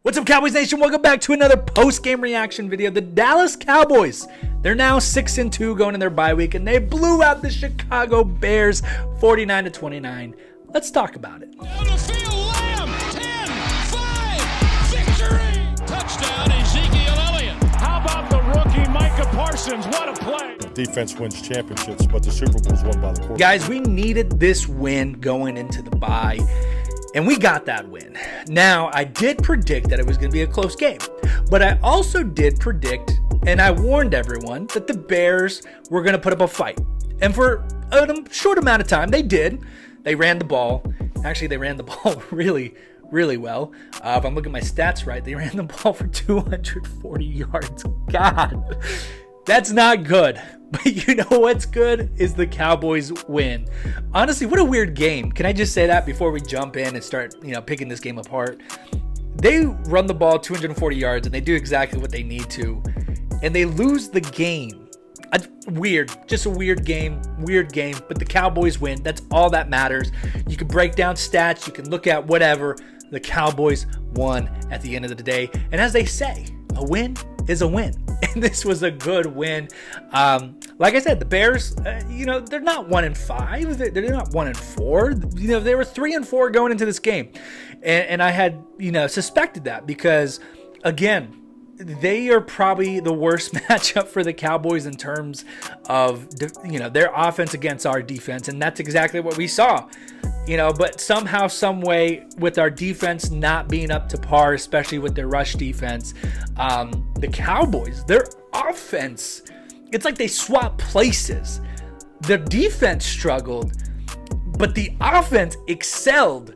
What's up, Cowboys Nation? Welcome back to another post-game reaction video. The Dallas Cowboys, they're now 6-2 going in their bye week, and they blew out the Chicago Bears 49-29. Let's talk about it. Down the field, Lamb, 10-5, victory! Touchdown, Ezekiel Elliott. How about the rookie Micah Parsons? What a play! Defense wins championships, but the Super Bowl is won by the quarterback. Guys, we needed this win going into the bye, and we got that win. Now, I did predict that it was going to be a close game, but I also did predict, and I warned everyone, that the Bears were going to put up a fight. And for a short amount of time, they did. They ran the ball. Actually, they ran the ball really well. If I'm looking at my stats right, they ran the ball for 240 yards. God, that's not good. But you know what's good is the Cowboys win. Honestly, what a weird game. Can I just say that before we jump in and start, picking this game apart? They run the ball 240 yards and they do exactly what they need to, and they lose the game. Weird, just a weird game, but the Cowboys win. That's all that matters. You can break down stats, you can look at whatever. The Cowboys won at the end of the day. And as they say, a win is a win. And this was a good win. Like I said, the Bears, they're not 1-5. They're not 1-4. They were 3-4 going into this game. And I had, suspected that because, again, they are probably the worst matchup for the Cowboys in terms of, their offense against our defense. And that's exactly what we saw. But somehow, some way, with our defense not being up to par, especially with their rush defense, the Cowboys, their offense, it's like they swapped places. The defense struggled, but the offense excelled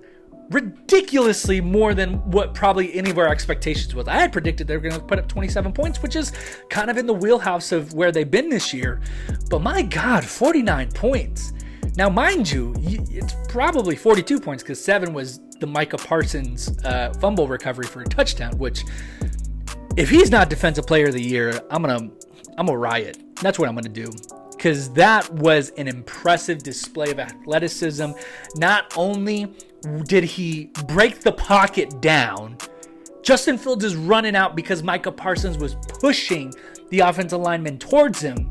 ridiculously more than what probably any of our expectations was. I had predicted they were going to put up 27 points, which is kind of in the wheelhouse of where they've been this year. But my God, 49 points. Now, mind you, it's probably 42 points because 7 was the Micah Parsons fumble recovery for a touchdown, which if he's not Defensive Player of the Year, I'm gonna riot. That's what I'm gonna do, because that was an impressive display of athleticism. Not only did he break the pocket down, Justin Fields is running out because Micah Parsons was pushing the offensive lineman towards him.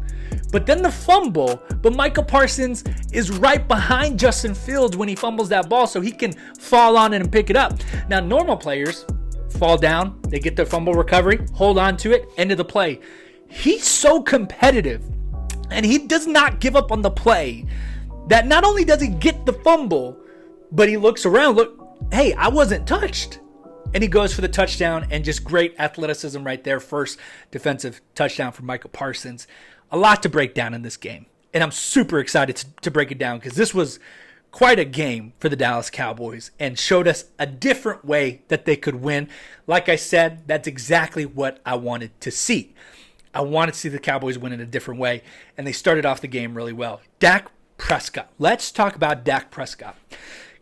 But then the fumble, but Micah Parsons is right behind Justin Fields when he fumbles that ball, so he can fall on it and pick it up. Now, normal players fall down, they get their fumble recovery, hold on to it, end of the play. He's so competitive, and he does not give up on the play, that not only does he get the fumble, but he looks around, hey, I wasn't touched. And he goes for the touchdown, and just great athleticism right there. First defensive touchdown for Micah Parsons. A lot to break down in this game, and I'm super excited to break it down because this was quite a game for the Dallas Cowboys and showed us a different way that they could win. Like I said, that's exactly what I wanted to see. I wanted to see the Cowboys win in a different way, and they started off the game really well. Dak Prescott. Let's talk about Dak Prescott,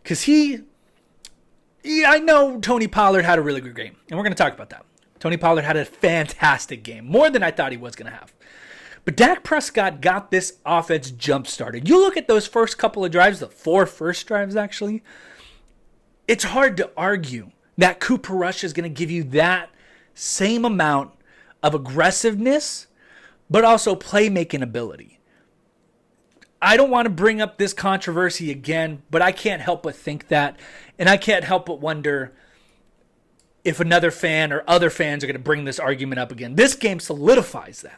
because I know Tony Pollard had a really good game, and we're going to talk about that. Tony Pollard had a fantastic game, more than I thought he was going to have. But Dak Prescott got this offense jump-started. You look at those first couple of drives, the 4 first drives actually, it's hard to argue that Cooper Rush is going to give you that same amount of aggressiveness, but also playmaking ability. I don't want to bring up this controversy again, but I can't help but think that, and I can't help but wonder if another fan or other fans are going to bring this argument up again. This game solidifies that.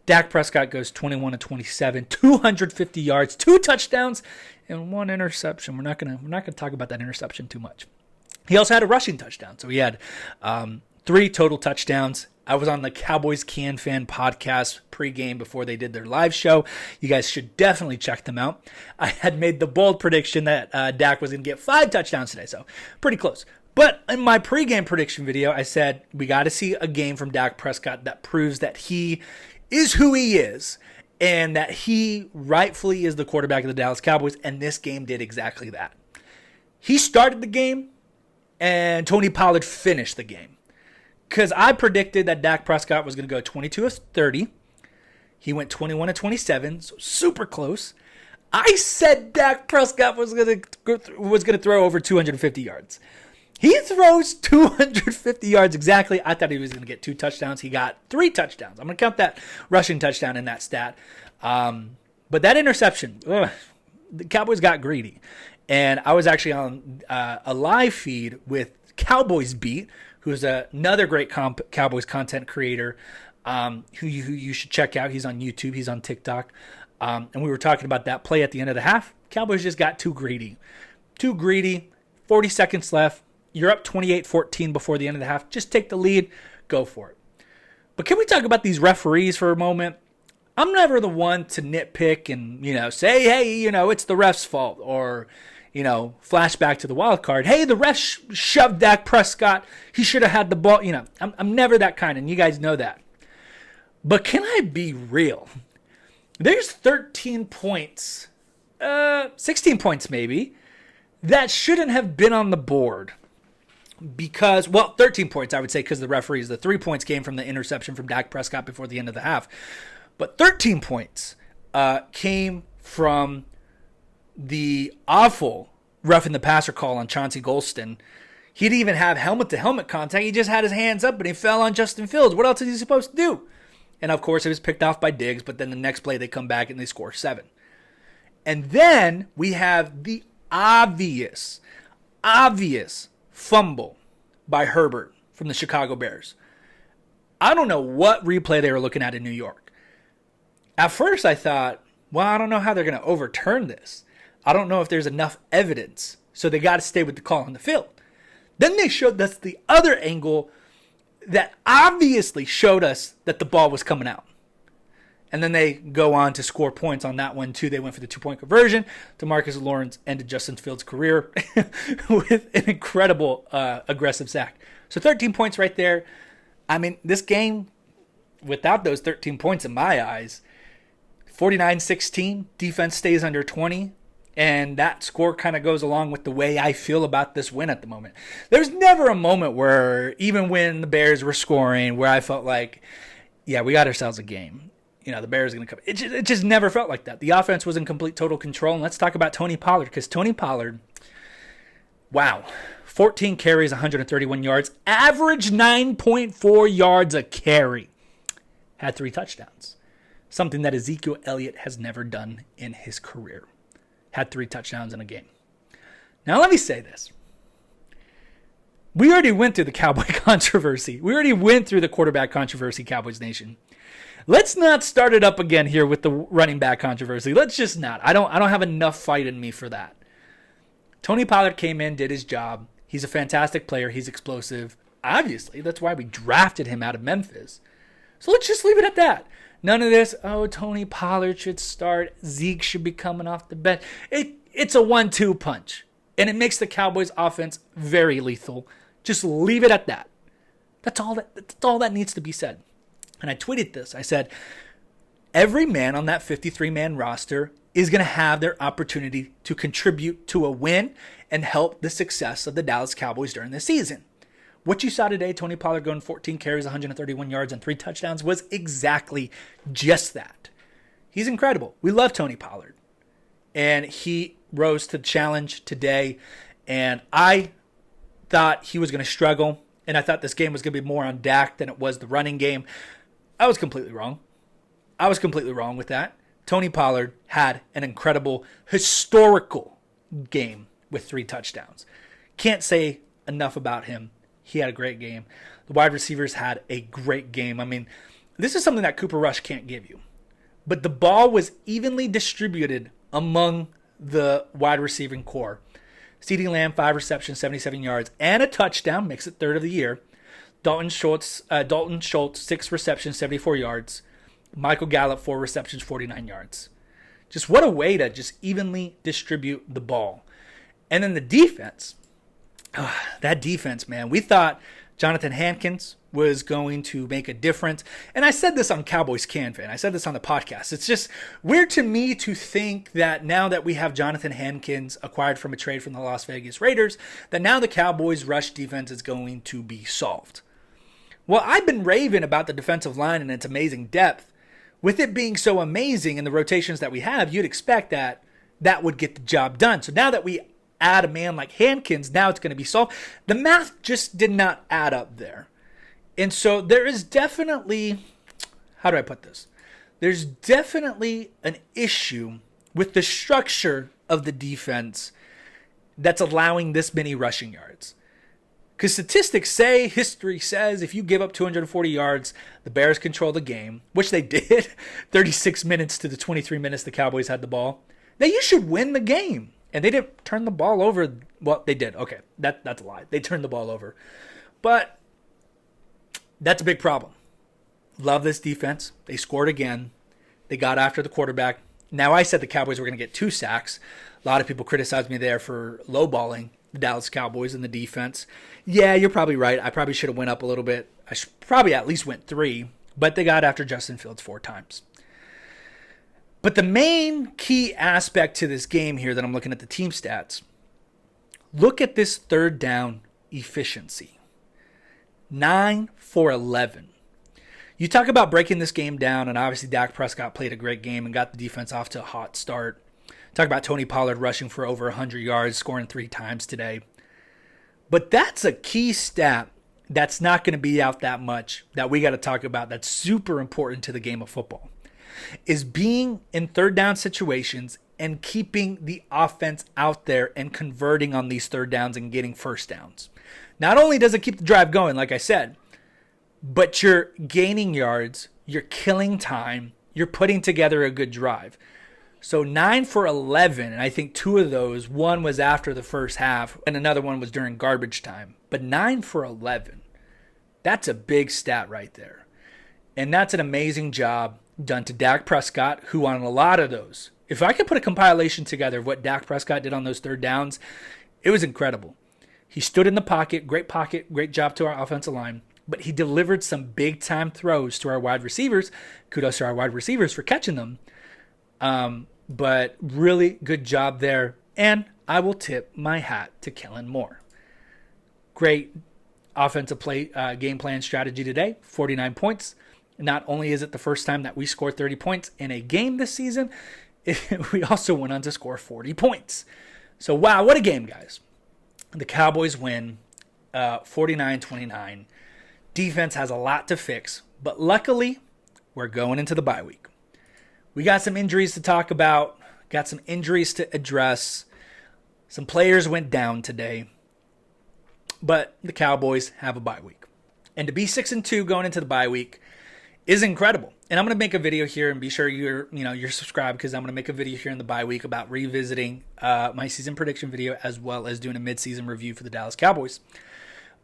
Dak Prescott goes 21-27, 250 yards, 2 touchdowns, and 1 interception. We're not gonna talk about that interception too much. He also had a rushing touchdown, so he had 3 total touchdowns. I was on the CowboysCanFan podcast pregame before they did their live show. You guys should definitely check them out. I had made the bold prediction that Dak was going to get 5 touchdowns today, so pretty close. But in my pregame prediction video, I said we got to see a game from Dak Prescott that proves that he is who he is and that he rightfully is the quarterback of the Dallas Cowboys, and this game did exactly that. He started the game, and Tony Pollard finished the game. Because I predicted that Dak Prescott was going to go 22 of 30. He went 21 of 27, so super close. I said Dak Prescott was going to throw over 250 yards. He throws 250 yards exactly. I thought he was going to get 2 touchdowns. He got 3 touchdowns. I'm going to count that rushing touchdown in that stat. But that interception, the Cowboys got greedy. And I was actually on a live feed with CowboysBeat, who's another great Cowboys content creator who you should check out. He's on YouTube. He's on TikTok. And we were talking about that play at the end of the half. Cowboys just got too greedy. 40 seconds left. You're up 28-14 before the end of the half. Just take the lead. Go for it. But can we talk about these referees for a moment? I'm never the one to nitpick and, say, hey, it's the ref's fault. Or, flashback to the wild card. Hey, the ref shoved Dak Prescott. He should have had the ball. I'm never that kind, and you guys know that. But can I be real? There's 13 points, 16 points maybe, that shouldn't have been on the board. Because, 13 points, I would say, because the referees, the 3 points came from the interception from Dak Prescott before the end of the half. But 13 points came from the awful roughing the passer call on Chauncey Golston. He didn't even have helmet-to-helmet contact. He just had his hands up, and he fell on Justin Fields. What else is he supposed to do? And, of course, it was picked off by Diggs, but then the next play they come back and they score 7. And then we have the obvious fumble by Herbert from the Chicago Bears. I don't know what replay they were looking at in New York. At first I thought, I don't know how they're going to overturn this. I don't know if there's enough evidence, so they got to stay with the call on the field. Then they showed us the other angle that obviously showed us that the ball was coming out. And then they go on to score points on that one, too. They went for the 2-point conversion. DeMarcus Lawrence ended Justin Fields' career with an incredible aggressive sack. So 13 points right there. I mean, this game, without those 13 points in my eyes, 49-16, defense stays under 20. And that score kind of goes along with the way I feel about this win at the moment. There's never a moment where, even when the Bears were scoring, where I felt like, yeah, we got ourselves a game. The Bears are going to come. It just never felt like that. The offense was in complete, total control. And let's talk about Tony Pollard, because Tony Pollard, 14 carries, 131 yards, average 9.4 yards a carry. Had 3 touchdowns. Something that Ezekiel Elliott has never done in his career. Had 3 touchdowns in a game. Now, let me say this. We already went through the Cowboy controversy. We already went through the quarterback controversy, Cowboys Nation. Let's not start it up again here with the running back controversy. Let's just not. I don't have enough fight in me for that. Tony Pollard came in, did his job. He's a fantastic player. He's explosive. Obviously, that's why we drafted him out of Memphis. So let's just leave it at that. None of this, Tony Pollard should start. Zeke should be coming off the bench. It's a 1-2 punch. And it makes the Cowboys offense very lethal. Just leave it at that. That's all that needs to be said. And I tweeted this. I said, every man on that 53-man roster is going to have their opportunity to contribute to a win and help the success of the Dallas Cowboys during the season. What you saw today, Tony Pollard going 14 carries, 131 yards, and 3 touchdowns, was exactly just that. He's incredible. We love Tony Pollard. And he rose to the challenge today. And I thought he was going to struggle. And I thought this game was going to be more on Dak than it was the running game. I was completely wrong. With that. Tony Pollard had an incredible, historical game with 3 touchdowns. Can't say enough about him. He had a great game. The wide receivers had a great game. I mean, this is something that Cooper Rush can't give you. But the ball was evenly distributed among the wide receiving core. CeeDee Lamb, 5 receptions, 77 yards, and a touchdown, makes it 3rd of the year. Dalton Schultz, 6 receptions, 74 yards. Michael Gallup, 4 receptions, 49 yards. Just what a way to just evenly distribute the ball. And then the defense. That defense, man. We thought Jonathan Hankins was going to make a difference. And I said this on CowboysCanFan. I said this on the podcast. It's just weird to me to think that now that we have Jonathan Hankins acquired from a trade from the Las Vegas Raiders, that now the Cowboys' rush defense is going to be solved. Well, I've been raving about the defensive line and its amazing depth. With it being so amazing and the rotations that we have, you'd expect that would get the job done. So now that we add a man like Hankins, now it's going to be solved. The math just did not add up there. And so there is definitely, how do I put this? There's definitely an issue with the structure of the defense that's allowing this many rushing yards. Because statistics say, history says, if you give up 240 yards, the Bears control the game, which they did, 36 minutes to the 23 minutes the Cowboys had the ball. Now you should win the game. And they didn't turn the ball over. Well, they did. Okay, that's a lie. They turned the ball over. But that's a big problem. Love this defense. They scored again. They got after the quarterback. Now, I said the Cowboys were going to get 2 sacks. A lot of people criticized me there for lowballing the Dallas Cowboys in the defense. Yeah, you're probably right. I probably should have went up a little bit. I probably at least went 3. But they got after Justin Fields 4 times. But the main key aspect to this game here that I'm looking at the team stats, look at this third down efficiency. 9 for 11. You talk about breaking this game down, and obviously Dak Prescott played a great game and got the defense off to a hot start. Talk about Tony Pollard rushing for over 100 yards, scoring 3 times today. But that's a key stat that's not going to be out that much that we got to talk about that's super important to the game of football, is being in third down situations and keeping the offense out there and converting on these third downs and getting first downs. Not only does it keep the drive going, like I said, but you're gaining yards, you're killing time, you're putting together a good drive. So 9 for 11, and I think 2 of those, one was after the first half and another one was during garbage time. But 9 for 11, that's a big stat right there. And that's an amazing job done to Dak Prescott, who on a lot of those, if I could put a compilation together of what Dak Prescott did on those third downs, it was incredible. He stood in the pocket, great job to our offensive line, but he delivered some big-time throws to our wide receivers. Kudos to our wide receivers for catching them. But really good job there, and I will tip my hat to Kellen Moore. Great offensive game plan strategy today, 49 points. Not only is it the first time that we scored 30 points in a game this season, we also went on to score 40 points. So, wow, what a game, guys. The Cowboys win 49-29. Defense has a lot to fix, but luckily, we're going into the bye week. We got some injuries to talk about, got some injuries to address. Some players went down today, but the Cowboys have a bye week. And to be 6-2 going into the bye week is incredible. And I'm going to make a video here, and be sure you're subscribed, because I'm going to make a video here in the bye week about revisiting my season prediction video, as well as doing a midseason review for the Dallas Cowboys.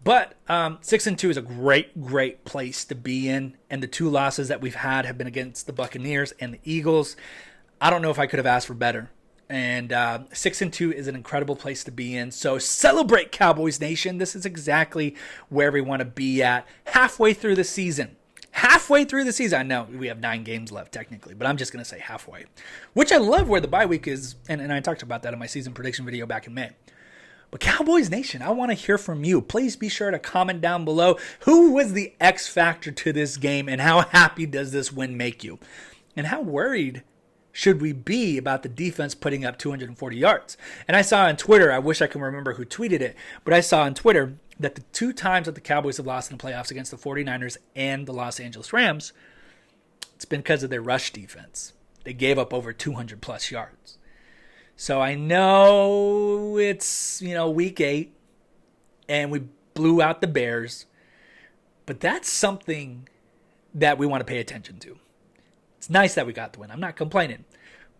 But 6-2 is a great place to be in, and the 2 losses that we've had have been against the Buccaneers and the Eagles. I don't know if I could have asked for better. And 6-2 is an incredible place to be in. So celebrate, Cowboys Nation. This is exactly where we want to be at halfway through the season. Halfway through the season. I know we have 9 games left technically, but I'm just going to say halfway, which I love where the bye week is. And I talked about that in my season prediction video back in May. But Cowboys Nation, I want to hear from you. Please be sure to comment down below who was the X factor to this game, and how happy does this win make you? And how worried should we be about the defense putting up 240 yards? And I saw on Twitter, I wish I can remember who tweeted it, but I saw on Twitter that the 2 times that the Cowboys have lost in the playoffs against the 49ers and the Los Angeles Rams, it's been because of their rush defense. They gave up over 200 plus yards. So I know it's, week 8 and we blew out the Bears, but that's something that we want to pay attention to. It's nice that we got the win. I'm not complaining,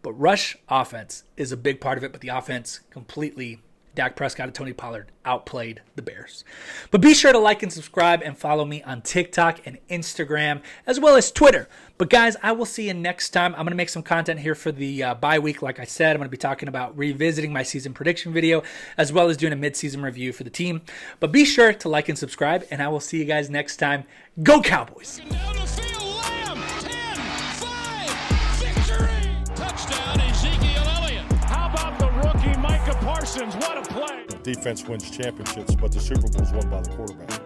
but rush offense is a big part of it, but the offense completely, Dak Prescott and Tony Pollard outplayed the Bears. But be sure to like and subscribe and follow me on TikTok and Instagram, as well as Twitter. But guys, I will see you next time. I'm going to make some content here for the bye week. Like I said, I'm going to be talking about revisiting my season prediction video, as well as doing a mid-season review for the team. But be sure to like and subscribe, and I will see you guys next time. Go Cowboys! Down the field, Lamb, 10-5, victory! Touchdown, Ezekiel Elliott. How about the rookie Micah Parsons? What a play! Defense wins championships, but the Super Bowl is won by the quarterback.